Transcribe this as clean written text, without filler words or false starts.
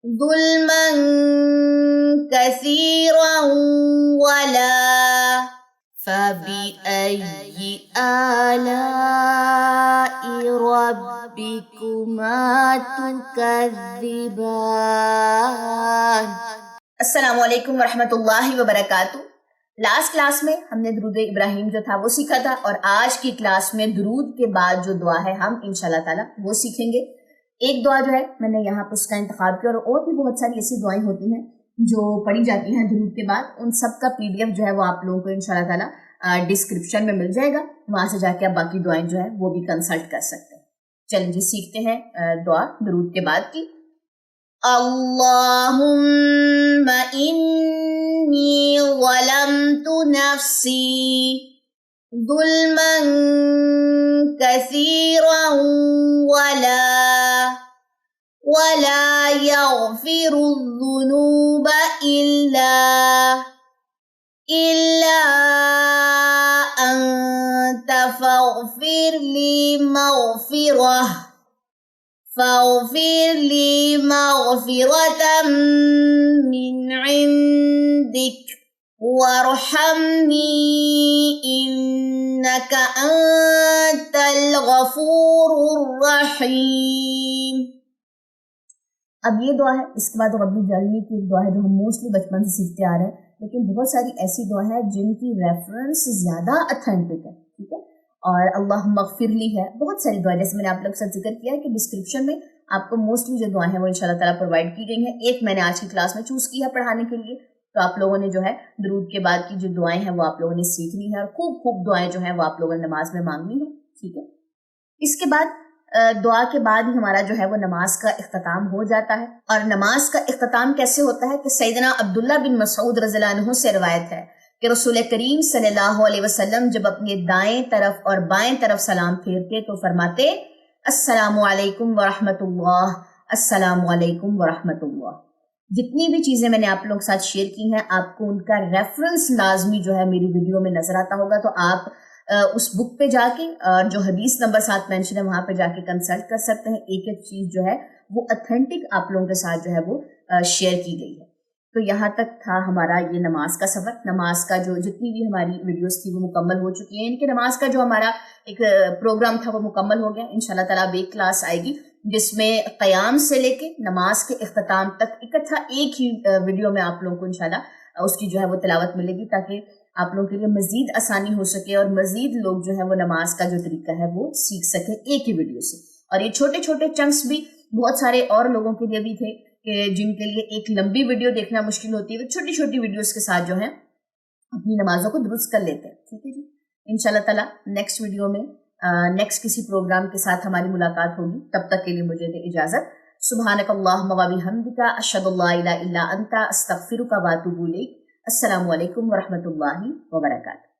ظلما كثيرا ولا فبأي آلاء ربكما تكذبان۔ السلام علیکم ورحمۃ اللہ وبرکاتہ۔ لاسٹ کلاس میں ہم نے درود ابراہیم جو تھا وہ سیکھا تھا، اور آج کی کلاس میں درود کے بعد جو دعا ہے ہم انشاءاللہ تعالی وہ سیکھیں گے۔ ایک دعا جو ہے میں نے یہاں پر اس کا انتخاب کیا، اور بھی بہت ساری ایسی دعائیں ہوتی ہیں جو پڑھی جاتی ہیں درود کے بعد، ان سب کا PDF جو ہے وہ آپ لوگوں کو انشاءاللہ تعالی ڈسکرپشن میں مل جائے گا، وہاں سے جا کے آپ باقی دعائیں جو ہے وہ بھی کنسلٹ کر سکتے ہیں۔ چلیں جی سیکھتے ہیں دعا درود کے بعد کی۔ اللہم انی ظلمت نفسی ظلما کثیرا ولا یغفر الذنوب الا انت فاغفر لی مغفرة من عندك وارحمنی انک انت الغفور الرحیم۔ اب یہ دعا ہے، اس کے بعد ربی جعلنی کی ایک دعا ہے جو ہم موسٹلی بچپن سے سیکھتے آ رہے ہیں، لیکن بہت ساری ایسی دعا ہے جن کی ریفرنس زیادہ اتھینٹک ہے، ٹھیک ہے، اور اللہم اغفر لی ہے، بہت ساری دعائیں جیسے میں نے آپ لوگ سے ذکر کیا ہے کہ ڈسکرپشن میں آپ کو موسٹلی جو دعائیں ہیں وہ انشاءاللہ تعالیٰ پرووائڈ کی گئی ہیں۔ ایک میں نے آج کی کلاس میں چوز کی ہے پڑھانے کے لیے، تو آپ لوگوں نے جو ہے درود کے بعد کی جو دعائیں ہیں وہ آپ لوگوں نے سیکھنی ہے، اور خوب دعائیں جو ہیں وہ آپ لوگوں نے نماز میں مانگنی ہے، ٹھیک ہے۔ اس کے بعد دعا کے بعد ہی ہمارا جو ہے وہ نماز کا اختتام ہو جاتا ہے، اور نماز کا اختتام کیسے ہوتا ہے کہ سیدنا عبداللہ بن مسعود رضی اللہ عنہ سے روایت ہے کہ رسول کریم صلی اللہ علیہ وسلم جب اپنے دائیں طرف اور بائیں طرف سلام پھیرتے تو فرماتے السلام علیکم ورحمۃ اللہ، السلام علیکم ورحمۃ اللہ۔ جتنی بھی چیزیں میں نے آپ لوگوں کے ساتھ شیئر کی ہیں آپ کو ان کا ریفرنس لازمی جو ہے میری ویڈیو میں نظر آتا ہوگا، تو آپ اس بک پہ جا کے جو حدیث نمبر 7 مینشن ہے وہاں پہ جا کے کنسلٹ کر سکتے ہیں۔ ایک ایک چیز جو ہے وہ اتھینٹک آپ لوگوں کے ساتھ جو ہے وہ شیئر کی گئی ہے۔ تو یہاں تک تھا ہمارا یہ نماز کا سفر۔ نماز کا جو جتنی بھی ہماری ویڈیوز تھی وہ مکمل ہو چکی ہیں، ان کے نماز کا جو ہمارا ایک پروگرام تھا وہ مکمل ہو گیا۔ انشاءاللہ تعالیٰ اب ایک کلاس آئے گی جس میں قیام سے لے کے نماز کے اختتام تک اکٹھا ایک ہی ویڈیو میں آپ لوگوں کو انشاءاللہ اس کی جو ہے وہ تلاوت ملے گی، تاکہ آپ لوگوں کے لیے مزید آسانی ہو سکے اور مزید لوگ جو ہے وہ نماز کا جو طریقہ ہے وہ سیکھ سکیں ایک ہی ویڈیو سے۔ اور یہ چھوٹے چھوٹے چنکس بھی بہت سارے اور لوگوں کے لیے بھی تھے کہ جن کے لیے ایک لمبی ویڈیو دیکھنا مشکل ہوتی ہے، وہ چھوٹی چھوٹی ویڈیوز کے ساتھ جو ہے اپنی نمازوں کو درست کر لیتے ہیں، ٹھیک ہے جی۔ انشاءاللہ تعالیٰ نیکسٹ ویڈیو میں نیکسٹ کسی پروگرام کے ساتھ ہماری ملاقات ہوگی، تب تک کے لیے مجھے دے اجازت۔ سبحانک اللہم و بحمدک، اشہد ان لا الہ الا انت، استغفرک و اتوب الیک۔ السلام علیکم ورحمۃ اللہ وبرکاتہ۔